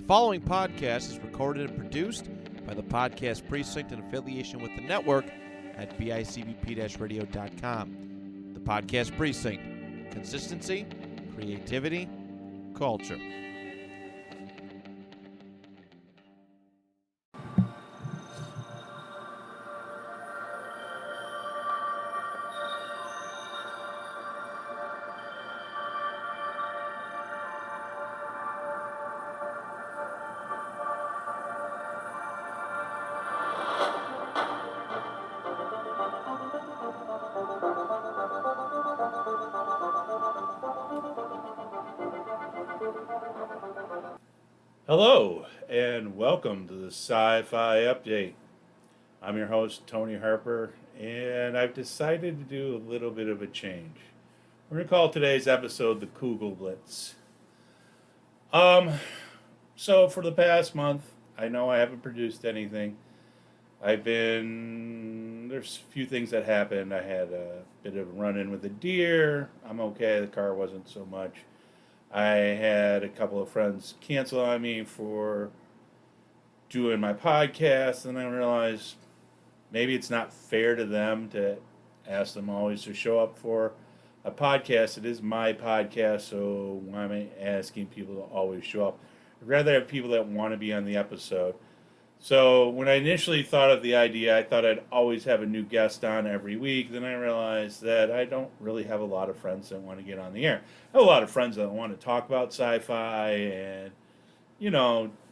following podcast is recorded and produced by the Podcast Precinct in affiliation with the network at bicbp-radio.com. The Podcast Precinct. Consistency, creativity, culture. Hello, and welcome to the Sci-Fi Update. I'm your host, Tony Harper, and I've decided to do a little bit of a change. We're going to call today's episode the Kugleblitz. So for the past month, I know I haven't produced anything. There's a few things that happened. I had a bit of a run-in with a deer. I'm okay, the car wasn't so much. I had a couple of friends cancel on me for doing my podcast, and I realized maybe it's not fair to them to ask them always to show up for a podcast. It is my podcast, so why am I asking people to always show up? I'd rather have people that want to be on the episode. So when I initially thought of the idea, I thought I'd always have a new guest on every week. Then I realized that I don't really have a lot of friends that want to get on the air. I have a lot of friends that want to talk about sci-fi and,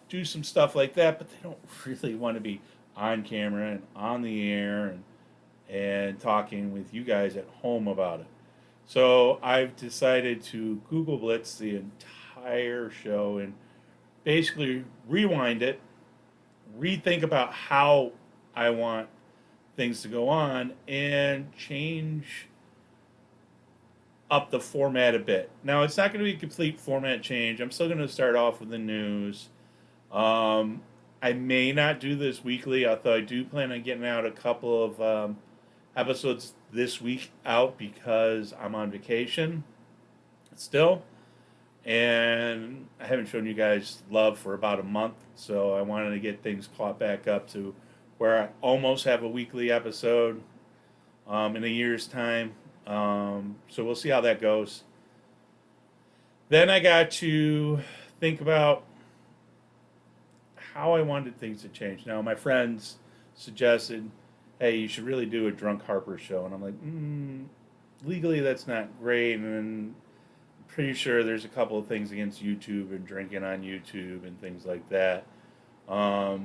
do some stuff like that, but they don't really want to be on camera and on the air and talking with you guys at home about it. So I've decided to Kugleblitz the entire show and basically rewind it, rethink about how I want things to go on, and change up the format a bit. Now, it's not going to be a complete format change. I'm still going to start off with the news. I may not do this weekly, although I do plan on getting out a couple of episodes this week out because I'm on vacation still. And I haven't shown you guys love for about a month, so I wanted to get things caught back up to where I almost have a weekly episode in a year's time. So we'll see how that goes. Then I got to think about how I wanted things to change. Now, my friends suggested, hey, you should really do a Drunk Harper show. And I'm like, legally that's not great. And pretty sure there's a couple of things against YouTube and drinking on YouTube and things like that. But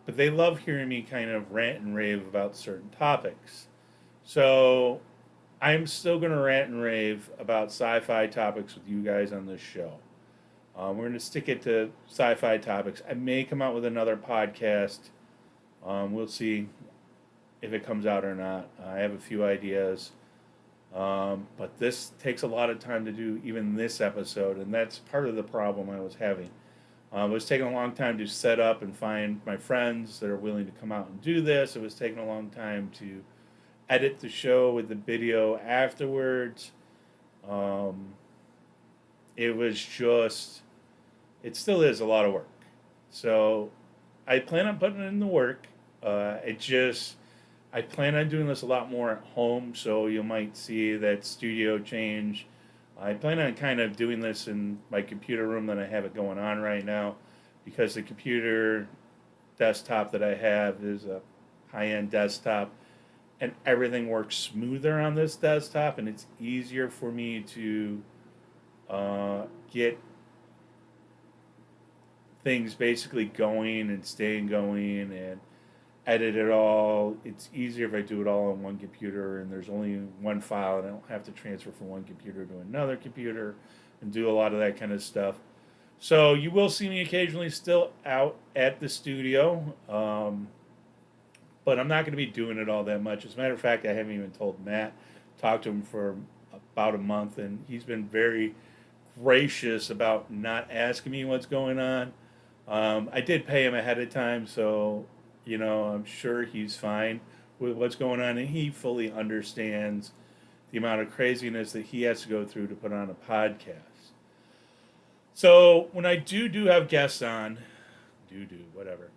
they love hearing me kind of rant and rave about certain topics. So I'm still going to rant and rave about sci-fi topics with you guys on this show. We're going to stick it to sci-fi topics. I may come out with another podcast. We'll see if it comes out or not. I have a few ideas. But this takes a lot of time to do, even this episode, and that's part of the problem I was having. It was taking a long time to set up and find my friends that are willing to come out and do this. It was taking a long time to edit the show with the video afterwards. It still is a lot of work. So I plan on putting in the work. I plan on doing this a lot more at home, so you might see that studio change. I plan on kind of doing this in my computer room that I have it going on right now, because the computer desktop that I have is a high-end desktop, and everything works smoother on this desktop, and it's easier for me to get things basically going and staying going and edit it all. It's easier if I do it all on one computer and there's only one file and I don't have to transfer from one computer to another computer and do a lot of that kind of stuff. So you will see me occasionally still out at the studio, but I'm not going to be doing it all that much. As a matter of fact, I haven't even told Matt. Talked to him for about a month, and he's been very gracious about not asking me what's going on. I did pay him ahead of time, so I'm sure he's fine with what's going on, and he fully understands the amount of craziness that he has to go through to put on a podcast. So when I do have guests on, whatever.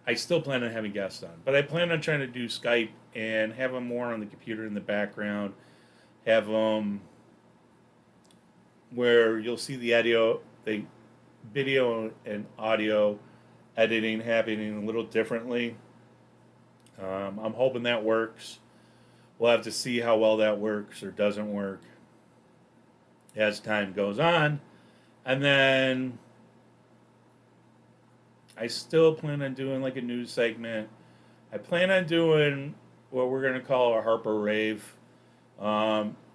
I still plan on having guests on, but I plan on trying to do Skype and have them more on the computer in the background. Have them where you'll see the video and audio editing happening a little differently. I'm hoping that works. We'll have to see how well that works or doesn't work as time goes on. And then I still plan on doing like a news segment. I plan on doing what we're going to call a Harper Rave.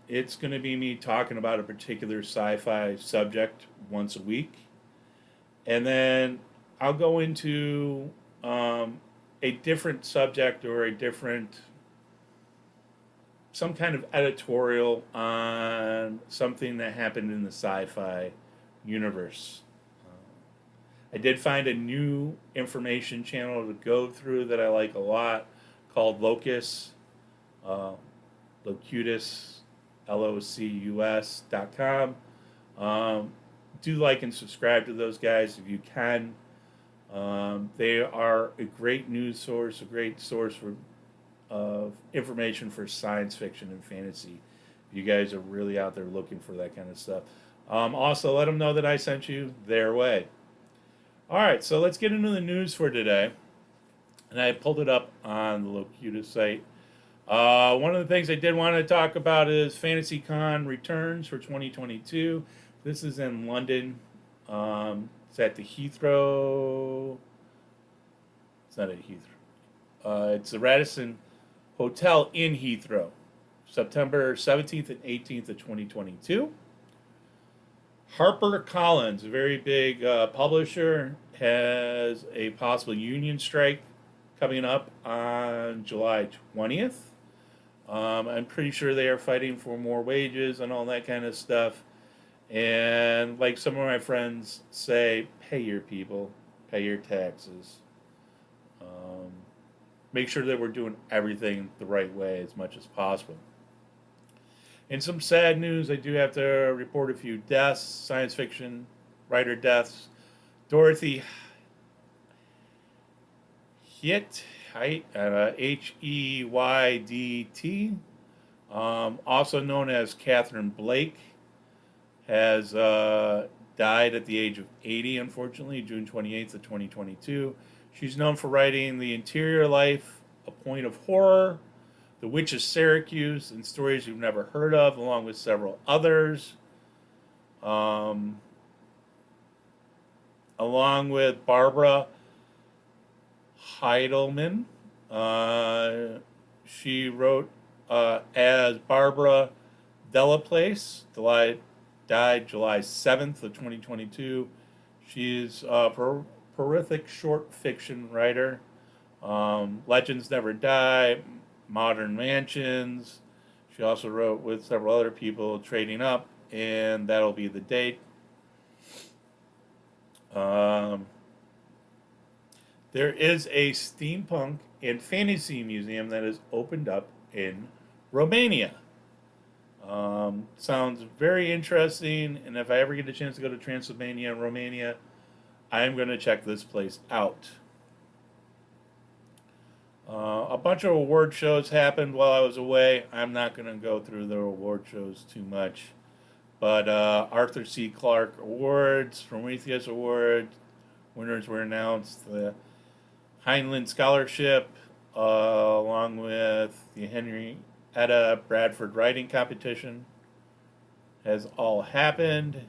It's going to be me talking about a particular sci-fi subject once a week. And then I'll go into a different subject or some kind of editorial on something that happened in the sci-fi universe. I did find a new information channel to go through that I like a lot called Locus, Locutus, LOCUS.com. Do like and subscribe to those guys if you can. They are a great news source, a great source of information for science fiction and fantasy. If you guys are really out there looking for that kind of stuff. Also, let them know that I sent you their way. All right, so let's get into the news for today. And I pulled it up on the Locutus site. One of the things I did want to talk about is FantasyCon returns for 2022. This is in London. It's at the Heathrow. It's not at Heathrow. It's the Radisson Hotel in Heathrow. September 17th and 18th of 2022. HarperCollins, a very big publisher, has a possible union strike coming up on July 20th. I'm pretty sure they are fighting for more wages and all that kind of stuff. And like some of my friends say, pay your people, pay your taxes. Make sure that we're doing everything the right way as much as possible. In some sad news, I do have to report a few deaths, science fiction writer deaths. Dorothy Heydt, Heydt, also known as Catherine Blake, has died at the age of 80, unfortunately, June 28th of 2022. She's known for writing The Interior Life, A Point of Horror, The Witch of Syracuse, and Stories You've Never Heard Of, along with several others. Along with Barbara Heidelman. She wrote as Barbara Delaplace, died July 7th of 2022. She's a prolific short fiction writer. Legends Never Die, Modern Mansions. She also wrote with several other people, Trading Up, and That'll Be the Date. There is a steampunk and fantasy museum that is opened up in Romania. Sounds very interesting, and if I ever get a chance to go to Transylvania and Romania, I am going to check this place out. A bunch of award shows happened while I was away. I'm not going to go through the award shows too much. But Arthur C. Clarke Awards, Prometheus Award, winners were announced. The Heinlein Scholarship, along with the Henrietta Bradford Writing Competition, has all happened.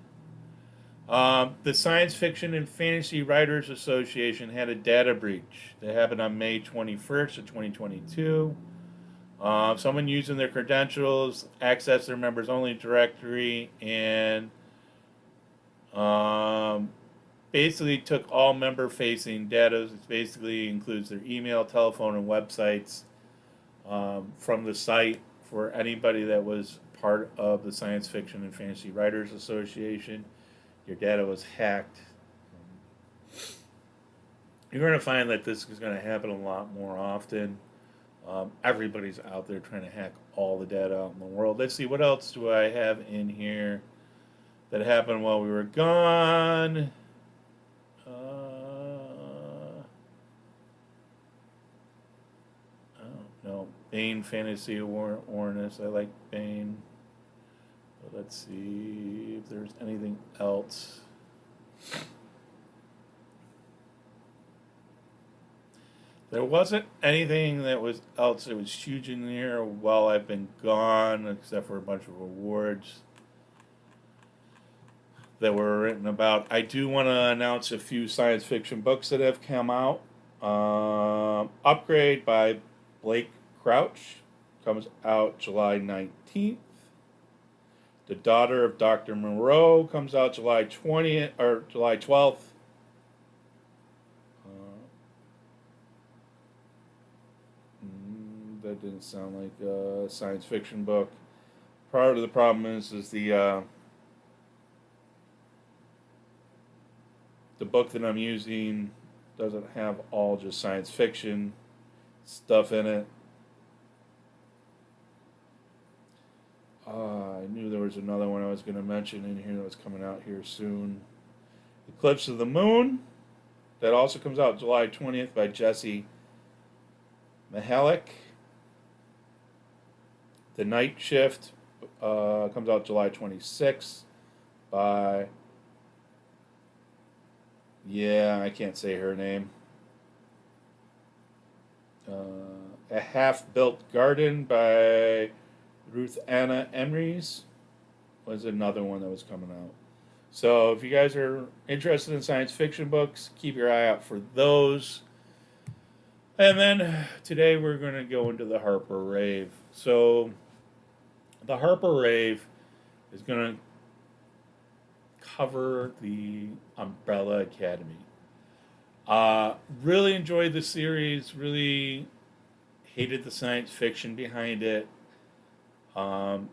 The Science Fiction and Fantasy Writers Association had a data breach that happened on May 21st of 2022. Someone using their credentials accessed their members-only directory and basically took all member-facing data. It basically includes their email, telephone, and websites from the site for anybody that was part of the Science Fiction and Fantasy Writers Association. Your data was hacked. You're going to find that this is going to happen a lot more often. Everybody's out there trying to hack all the data out in the world. Let's see, what else do I have in here that happened while we were gone? Bane Fantasy Awareness. I like Bane. But let's see if there's anything else. There wasn't anything that was else that was huge in here while I've been gone, except for a bunch of awards that were written about. I do want to announce a few science fiction books that have come out. Upgrade by Blake Crouch comes out July 19th. The Daughter of Dr. Moreau comes out July 20th or July 12th. That didn't sound like a science fiction book. Part of the problem is the book that I'm using doesn't have all just science fiction stuff in it. I knew there was another one I was going to mention in here that was coming out here soon. Eclipse of the Moon. That also comes out July 20th by Jesse Mihalik. The Night Shift comes out July 26th by... I can't say her name. A Half-Built Garden by Ruth Anna Emrys was another one that was coming out. So if you guys are interested in science fiction books, keep your eye out for those. And then today we're going to go into the Harper Rave. So the Harper Rave is going to cover the Umbrella Academy. Really enjoyed the series, really hated the science fiction behind it. The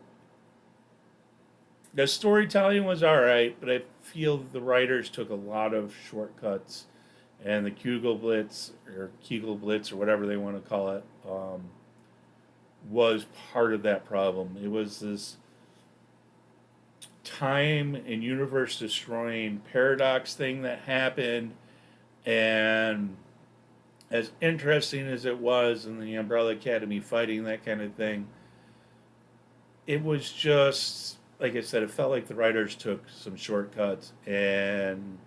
storytelling was alright, but I feel the writers took a lot of shortcuts, and the Kugleblitz or whatever they want to call it was part of that problem. It was this time and universe destroying paradox thing that happened, and as interesting as it was in the Umbrella Academy fighting that kind of thing, it was just, like I said, it felt like the writers took some shortcuts, and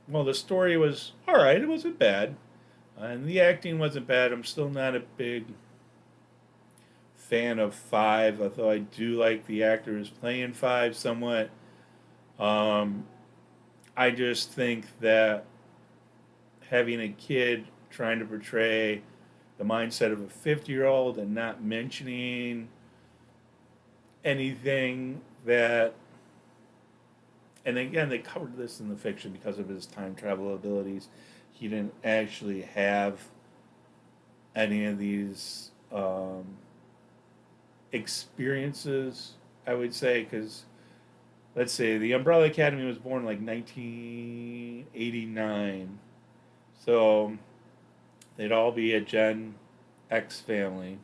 well, the story was alright, it wasn't bad, and the acting wasn't bad. I'm still not a big fan of Five, although I do like the actor who's playing Five somewhat. I just think that having a kid trying to portray the mindset of a 50-year-old and not mentioning anything that, and again, they covered this in the fiction because of his time travel abilities. He didn't actually have any of these experiences, I would say, because let's say the Umbrella Academy was born like 1989, so they'd all be a Gen X family,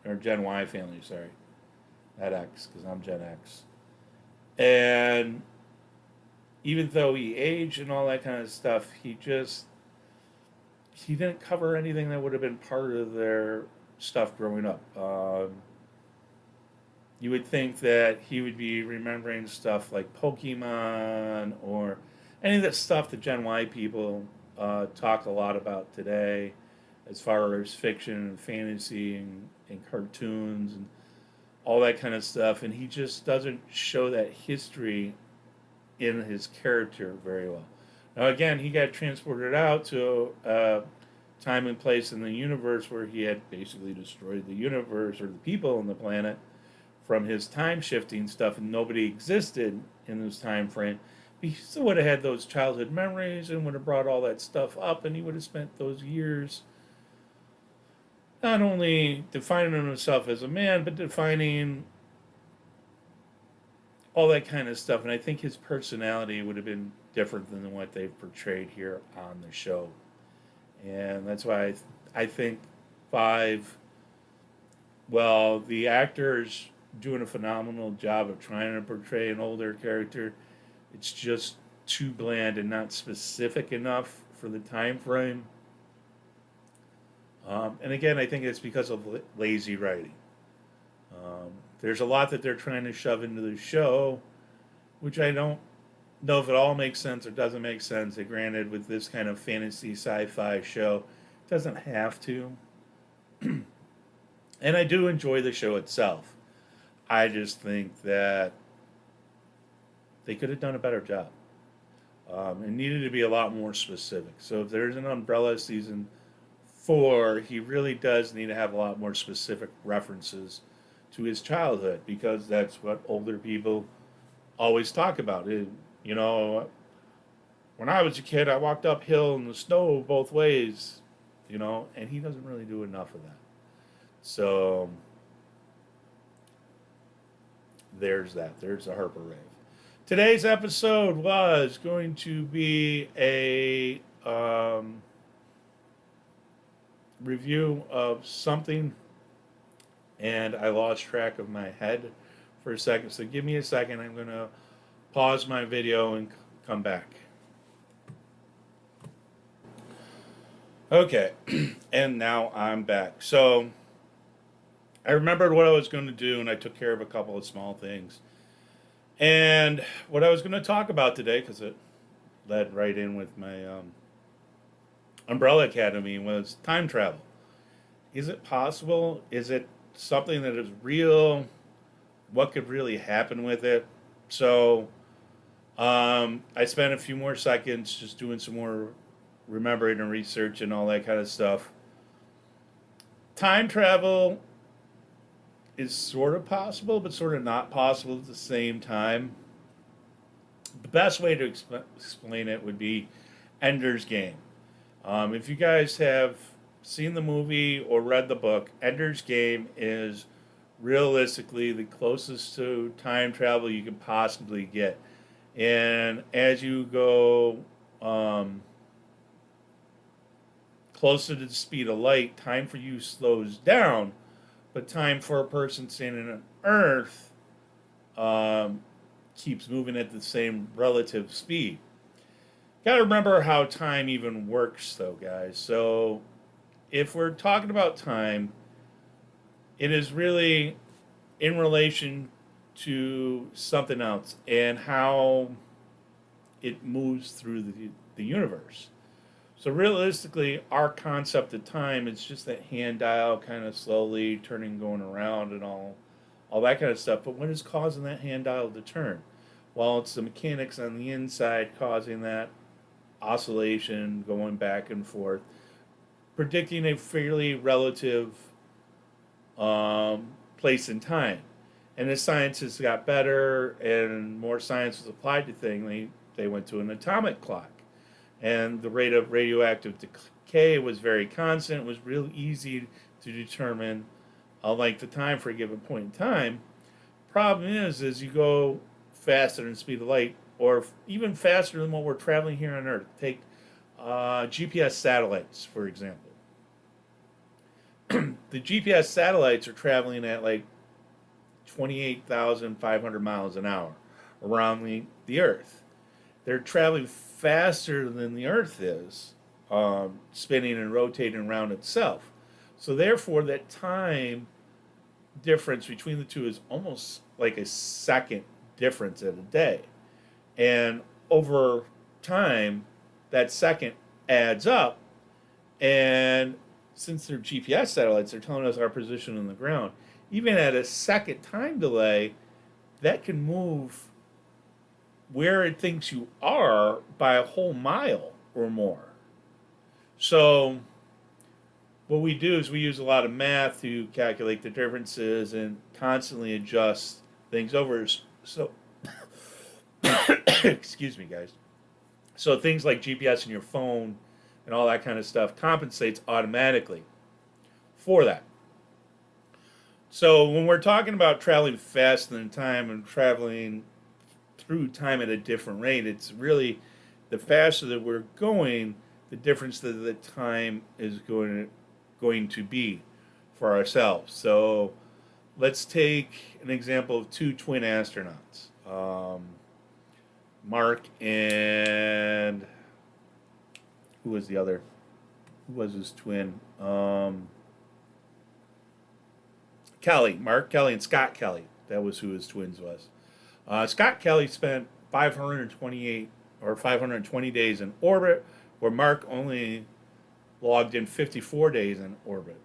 or Gen Y family, sorry, not X, because I'm Gen X. And even though he aged and all that kind of stuff, he didn't cover anything that would have been part of their stuff growing up. You would think that he would be remembering stuff like Pokemon or any of that stuff that Gen Y people talk a lot about today, as far as fiction and fantasy and cartoons and all that kind of stuff. And he just doesn't show that history in his character very well. Now, again, he got transported out to a time and place in the universe where he had basically destroyed the universe or the people on the planet from his time-shifting stuff, and nobody existed in this time frame. He still would have had those childhood memories and would have brought all that stuff up, and he would have spent those years not only defining himself as a man, but defining all that kind of stuff. And I think his personality would have been different than what they've portrayed here on the show. And that's why I think Five, well, the actor's doing a phenomenal job of trying to portray an older character. It's just too bland and not specific enough for the time frame. And again, I think it's because of lazy writing. There's a lot that they're trying to shove into the show, which I don't know if it all makes sense or doesn't make sense. And granted, with this kind of fantasy sci-fi show, it doesn't have to. And I do enjoy the show itself. I just think that they could have done a better job. It needed to be a lot more specific. So if there's an Umbrella season 4, he really does need to have a lot more specific references to his childhood, because that's what older people always talk about. You know, when I was a kid, I walked uphill in the snow both ways, and he doesn't really do enough of that. So there's that. There's the Harper Rave. Today's episode was going to be a review of something, and I lost track of my head for a second. So give me a second. I'm going to pause my video and come back. Okay, and now I'm back. So I remembered what I was going to do, and I took care of a couple of small things. And what I was going to talk about today, because it led right in with my Umbrella Academy, was time travel. Is it possible? Is it something that is real? What could really happen with it? So I spent a few more seconds just doing some more remembering and research and all that kind of stuff. Time travel is sort of possible, but sort of not possible at the same time. The best way to explain it would be Ender's Game. If you guys have seen the movie or read the book, Ender's Game is realistically the closest to time travel you can possibly get. And as you go closer to the speed of light, time for you slows down, but time for a person standing on Earth keeps moving at the same relative speed. Got to remember how time even works, though, guys. So if we're talking about time, it is really in relation to something else and how it moves through the universe. So realistically, our concept of time is just that hand dial kind of slowly turning, going around and all that kind of stuff. But what is causing that hand dial to turn? Well, it's the mechanics on the inside causing that oscillation going back and forth, predicting a fairly relative place in time. And as scientists got better and more science was applied to things, they went to an atomic clock. And the rate of radioactive decay was very constant. It was real easy to determine a length of time for a given point in time. Problem is you go faster than the speed of light, or even faster than what we're traveling here on Earth. Take GPS satellites, for example. The GPS satellites are traveling at like 28,500 miles an hour around the Earth. They're traveling faster than the Earth is, spinning and rotating around itself. So therefore, that time difference between the two is almost like a second difference in a day. And over time, that second adds up. And since they're GPS satellites, they're telling us our position on the ground. Even at a second time delay, that can move where it thinks you are by a whole mile or more. So what we do is we use a lot of math to calculate the differences and constantly adjust things over. So excuse me, guys. So things like GPS in your phone and all that kind of stuff compensates automatically for that. So when we're talking about traveling faster than time and traveling through time at a different rate, it's really the faster that we're going, the difference that the time is going to be for ourselves. So let's take an example of two twin astronauts, Mark and who was the other who was his twin? Kelly, Mark Kelly and Scott Kelly. That was who his twins was. Scott Kelly spent 528 or 520 days in orbit, where Mark only logged in 54 days in orbit.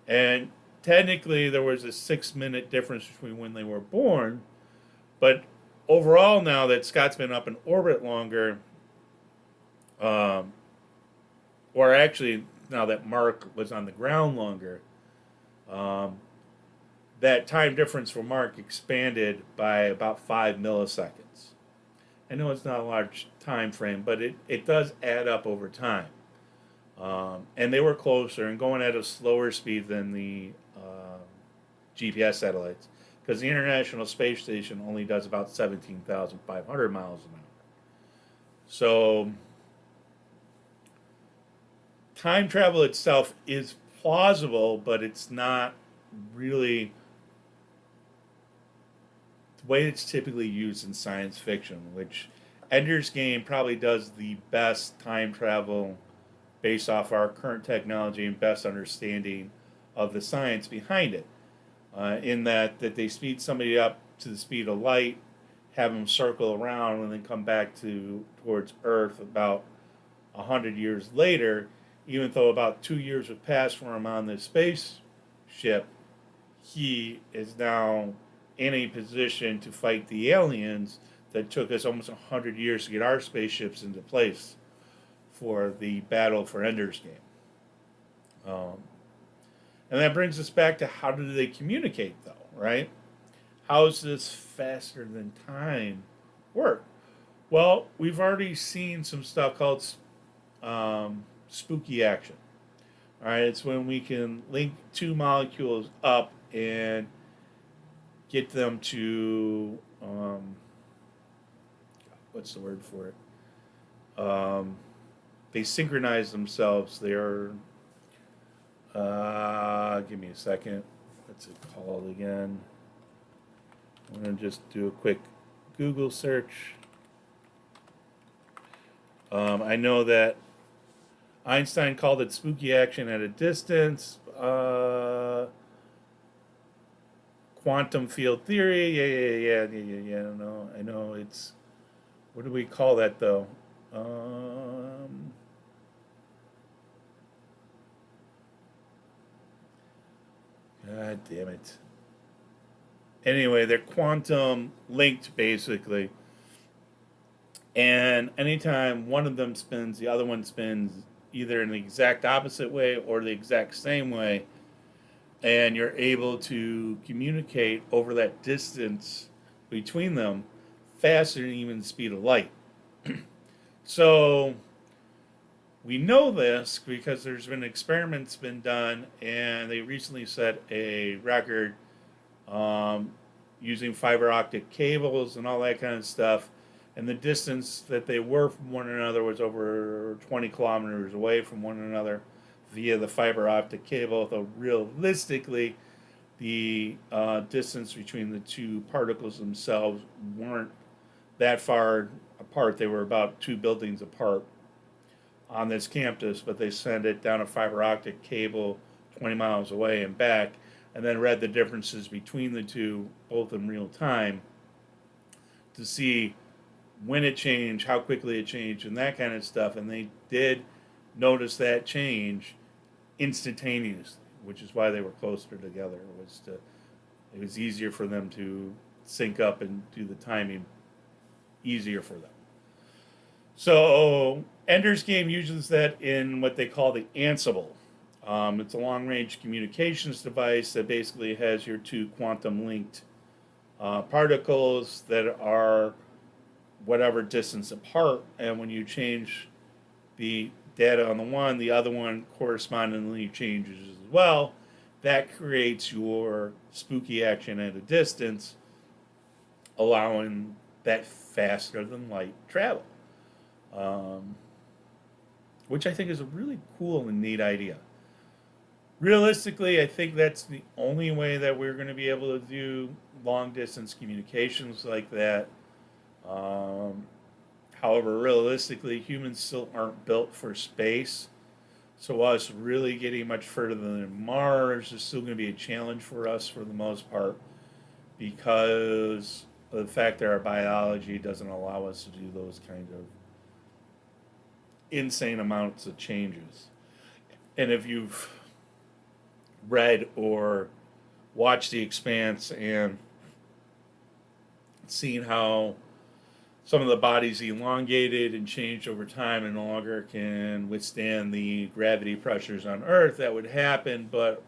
And technically, there was a 6-minute difference between when they were born, but overall, now that Scott's been up in orbit longer, or actually now that Mark was on the ground longer, that time difference for Mark expanded by about 5 milliseconds. I know it's not a large time frame, but it does add up over time. And they were closer and going at a slower speed than the GPS satellites, because the International Space Station only does about 17,500 miles an hour. So time travel itself is plausible, but it's not really the way it's typically used in science fiction, which Ender's Game probably does the best time travel based off our current technology and best understanding of the science behind it. In that they speed somebody up to the speed of light, have them circle around, and then come back towards Earth about 100 years later. Even though about 2 years have passed from him on this spaceship, he is now in a position to fight the aliens that took us almost 100 years to get our spaceships into place for the battle for Ender's Game. And that brings us back to, how do they communicate, though, right? How does this faster than time work? Well, we've already seen some stuff called spooky action. All right, it's when we can link two molecules up and get them to, what's the word for it? They synchronize themselves. They're, give me a second. What's it called again? I'm going to just do a quick Google search. I know that Einstein called it spooky action at a distance. Quantum field theory. Yeah. I know it's, what do we call that though? God damn it. Anyway, they're quantum linked basically. And anytime one of them spins, the other one spins either in the exact opposite way or the exact same way. And you're able to communicate over that distance between them faster than even the speed of light. So we know this because there's been experiments been done, and they recently set a record using fiber optic cables and all that kind of stuff. And the distance that they were from one another was over 20 kilometers away from one another via the fiber optic cable, though realistically the distance between the two particles themselves weren't that far apart. They were about 2 buildings apart on this campus, but they sent it down a fiber optic cable 20 miles away and back, and then read the differences between the two, both in real time, to see when it changed, how quickly it changed, and that kind of stuff. And they did notice that change instantaneously, which is why they were closer together. It was easier for them to sync up and do the timing easier for them. So Ender's Game uses that in what they call the Ansible. It's a long-range communications device that basically has your two quantum-linked particles that are whatever distance apart, and when you change the data on the one, the other one correspondingly changes as well. That creates your spooky action at a distance, allowing that faster than light travel. Which I think is a really cool and neat idea. Realistically, I think that's the only way that we're going to be able to do long distance communications like that. However, realistically, humans still aren't built for space. So us really getting much further than Mars is still going to be a challenge for us for the most part because of the fact that our biology doesn't allow us to do those kind of insane amounts of changes. And if you've read or watched The Expanse and seen how some of the bodies elongated and changed over time and no longer can withstand the gravity pressures on Earth, that would happen. But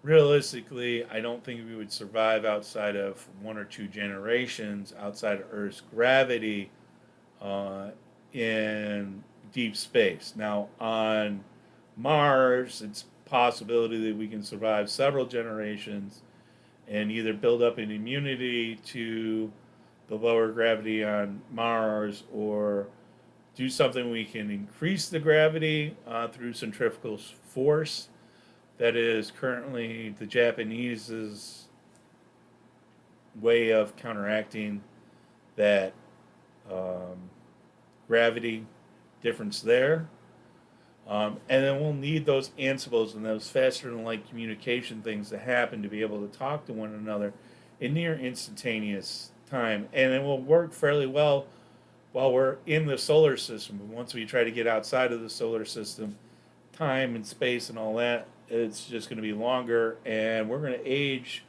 realistically, I don't think we would survive outside of 1 or 2 generations outside of Earth's gravity in deep space. Now, on Mars, it's a possibility that we can survive several generations and either build up an immunity to the lower gravity on Mars or do something we can increase the gravity through centrifugal force. That is currently the Japanese's way of counteracting that gravity difference there. And then we'll need those ansibles and those faster than light communication things to happen to be able to talk to one another in near instantaneous time. And it will work fairly well while we're in the solar system. But once we try to get outside of the solar system, time and space and all that, it's just going to be longer, and we're going to age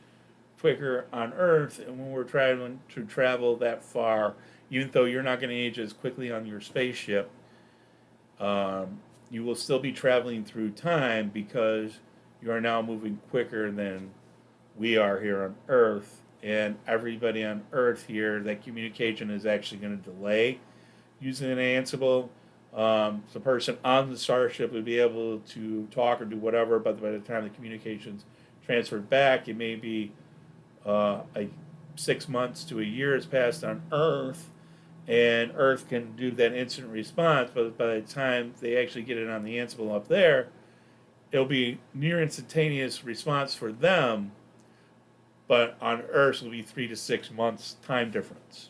quicker on Earth. And when we're trying to travel that far, even though you're not going to age as quickly on your spaceship, you will still be traveling through time because you are now moving quicker than we are here on Earth. And everybody on Earth here, that communication is actually going to delay using an Ansible. The person on the starship would be able to talk or do whatever, but by the time the communication's transferred back, it may be 6 months to a year has passed on Earth, and Earth can do that instant response, but by the time they actually get it on the Ansible up there, it'll be near instantaneous response for them, but on Earth it'll be 3 to 6 months time difference.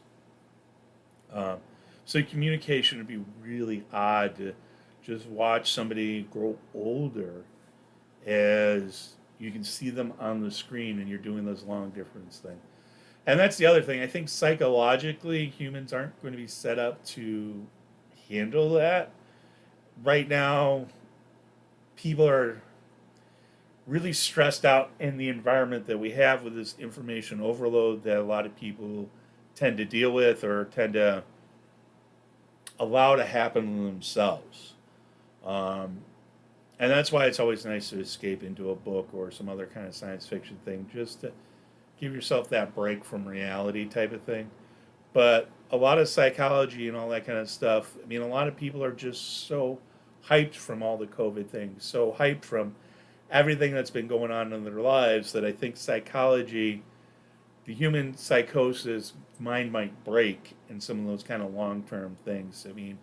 So communication would be really odd to just watch somebody grow older as you can see them on the screen and you're doing those long difference things. And that's the other thing. I think psychologically humans aren't going to be set up to handle that. Right now, people are really stressed out in the environment that we have with this information overload that a lot of people tend to deal with or tend to allow to happen to themselves. And that's why it's always nice to escape into a book or some other kind of science fiction thing, just to give yourself that break from reality type of thing. But a lot of psychology and all that kind of stuff, I mean, a lot of people are just so hyped from all the COVID things, so hyped from everything that's been going on in their lives that I think psychology, the human psychosis mind might break in some of those kind of long-term things. I mean,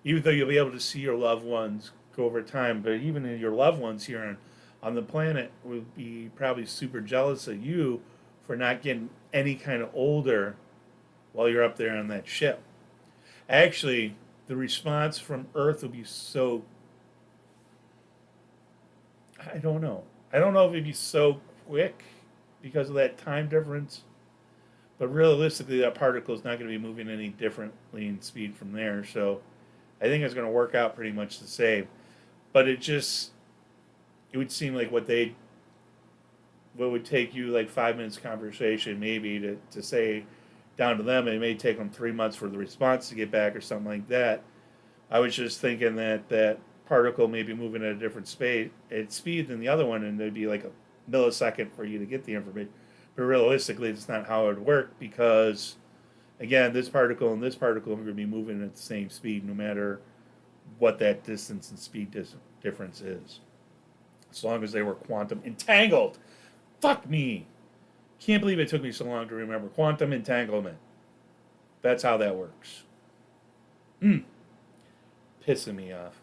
even though you'll be able to see your loved ones go over time, but even your loved ones here on the planet will be probably super jealous of you for not getting any kind of older while you're up there on that ship. Actually, the response from Earth will be so, I don't know. I don't know if it'd be so quick because of that time difference. But realistically, that particle is not going to be moving any differently in speed from there. So I think it's going to work out pretty much the same. But it would seem like what would take you like 5 minutes conversation maybe to say down to them, it may take them 3 months for the response to get back or something like that. I was just thinking that particle may be moving at a different speed than the other one, and there'd be like a millisecond for you to get the information. But realistically, it's not how it would work because, again, this particle and this particle are going to be moving at the same speed no matter what that distance and speed difference is. As long as they were quantum entangled. Fuck me. Can't believe it took me so long to remember quantum entanglement. That's how that works. Pissing me off.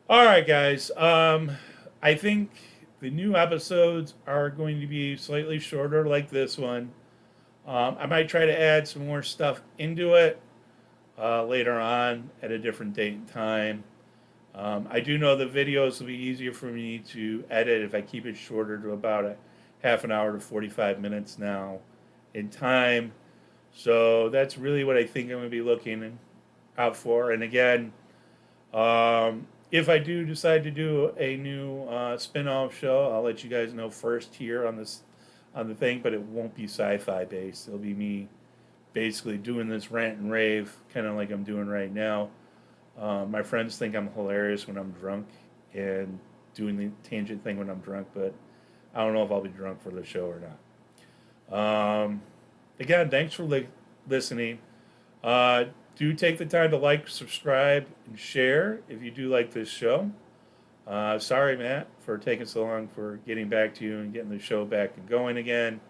All right, guys. I think the new episodes are going to be slightly shorter like this one. I might try to add some more stuff into it later on at a different date and time. I do know the videos will be easier for me to edit if I keep it shorter to about a half an hour to 45 minutes now in time. So that's really what I think I'm going to be looking out for. And again, if I do decide to do a new spin-off show, I'll let you guys know first here on the thing, but it won't be sci-fi based. It'll be me basically doing this rant and rave, kind of like I'm doing right now. My friends think I'm hilarious when I'm drunk and doing the tangent thing when I'm drunk, but I don't know if I'll be drunk for the show or not. Again, thanks for listening. Do take the time to like, subscribe, and share if you do like this show. Sorry, Matt, for taking so long for getting back to you and getting the show back and going again.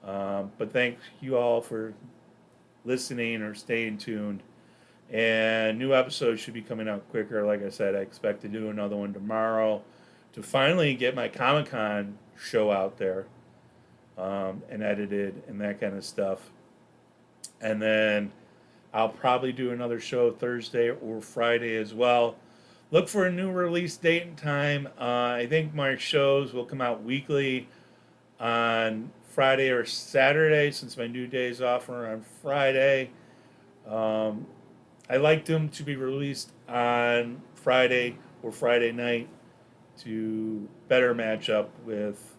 But thank you all for listening or staying tuned. And new episodes should be coming out quicker. Like I said, I expect to do another one tomorrow to finally get my Comic-Con show out there and edited and that kind of stuff. And then I'll probably do another show Thursday or Friday as well. Look for a new release date and time. I think my shows will come out weekly on Friday or Saturday, since my new days off are on Friday. I like them to be released on Friday or Friday night to better match up with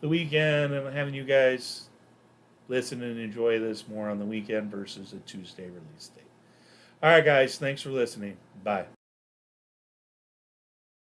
the weekend and having you guys listen and enjoy this more on the weekend versus a Tuesday release date. All right, guys, thanks for listening. Bye.